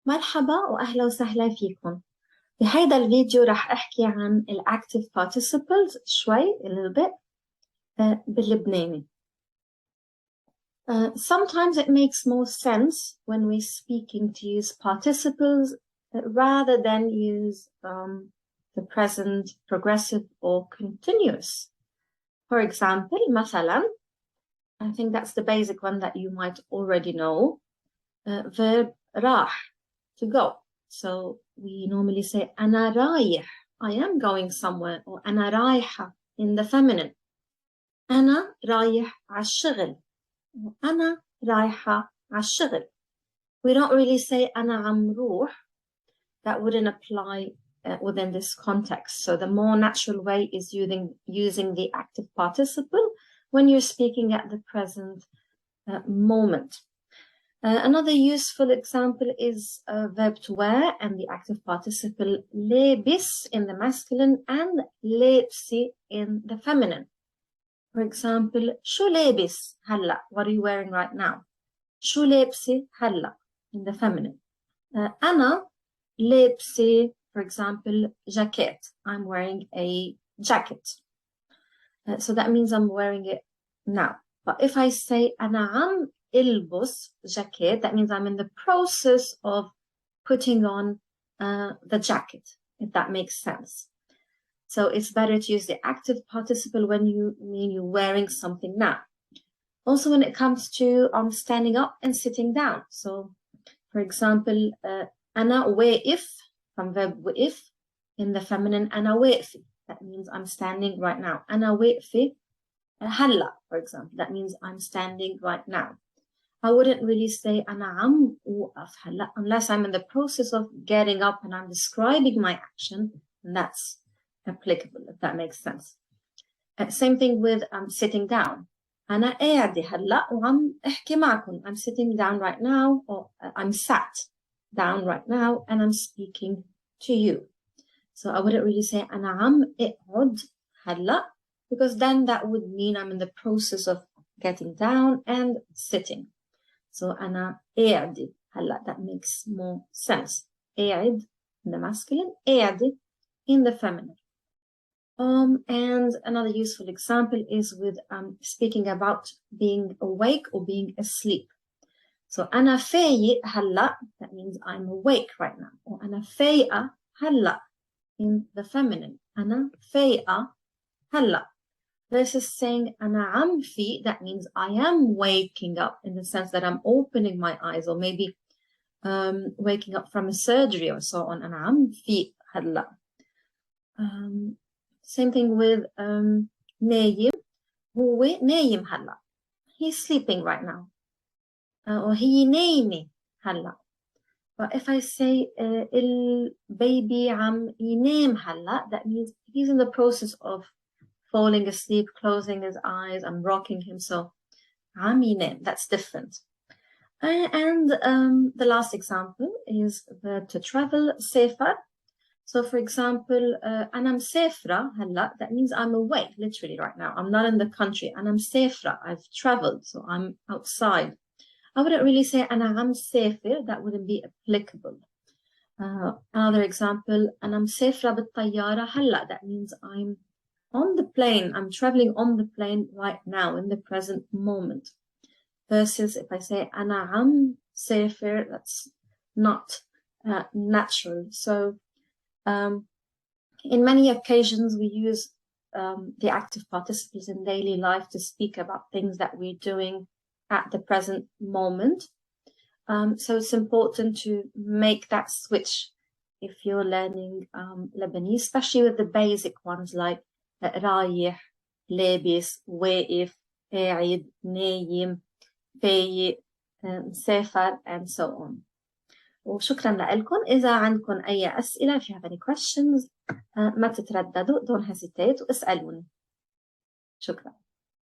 مرحبا وأهلا وسهلا فيكم. بهيدا الفيديو رح أحكي عن active participles شوي a little bit باللبناني. Sometimes it makes more sense when we're speaking to use participles rather than use the present, progressive or continuous. For example, مثلا, I think that's the basic one that you might already know, verb راح, to go. So we normally say أنا رايح, I am going somewhere, or أنا رايحة in the feminine. أنا رايح عالشغل, أنا رايحة عالشغل. We don't really say أنا عم روح. That wouldn't apply within this context. So the more natural way is using the active participle when you're speaking at the present moment. Another useful example is verb to wear and the active participle لابس in the masculine and لابسة in the feminine. For example, شو لابس هلا? What are you wearing right now? شو لابسة هلا in the feminine. أنا لابسة, for example, jacket. I'm wearing a jacket. So that means I'm wearing it now. But if I say أنا عم إلبس jacket, that means I'm in the process of putting on the jacket, if that makes sense. So it's better to use the active participle when you mean you're wearing something now. Also, when it comes to standing up and sitting down. So, for example, أنا واقف, from verb واقف, in the feminine, أنا واقفة. That means I'm standing right now. أنا واقفة هلا, for example. That means I'm standing right now. I wouldn't really say أنا عم أوقف هلا unless I'm in the process of getting up and I'm describing my action, and that's applicable, if that makes sense. Same thing with sitting down. أنا قاعدة هلا وعم أحكي معكم. I'm sitting down right now, or I'm sat down right now and I'm speaking to you. So I wouldn't really say أنا عم أقعد هلا, because then that would mean I'm in the process of getting down and sitting. So أنا قاعدة هلا, that makes more sense. قاعد in the masculine, قاعدة in the feminine. And another useful example is with speaking about being awake or being asleep. So أنا فايق هلا, that means I'm awake right now. Or أنا فايقة هلا in the feminine. أنا فايقة هلا. Versus saying أنا عم فيق, that means I am waking up in the sense that I'm opening my eyes, or maybe waking up from a surgery or so on. أنا عم فيق هلا. Same thing with نايم. هو نايم هلا. He's sleeping right now. Or هي نايمة هلا. But if I say البيبي عم ينام هلا, that means he's in the process of falling asleep, closing his eyes, I'm rocking him, so عم ينام, that's different. And the last example is verb to travel, سافر. So for example, أنا مسافرة هلا, that means I'm away, literally right now. I'm not in the country. أنا مسافرة, I've traveled, so I'm outside. I wouldn't really say أنا عم سافر, that wouldn't be applicable. Another example, أنا مسافرة بالطيارة هلا, that means I'm on the plane, I'm traveling on the plane right now, in the present moment. Versus if I say أنا عم سافر, that's not natural. So in many occasions we use the active participles in daily life to speak about things that we're doing at the present moment. So it's important to make that switch if you're learning Lebanese, especially with the basic ones like رايح, لابس, واقف, قاعد, نايم, فايق, مسافر, and so on. وشكرا لكم. إذا عندكم أي أسئلة, if you have any questions, ما تترددوا, don't hesitate واسألوني. شكرا.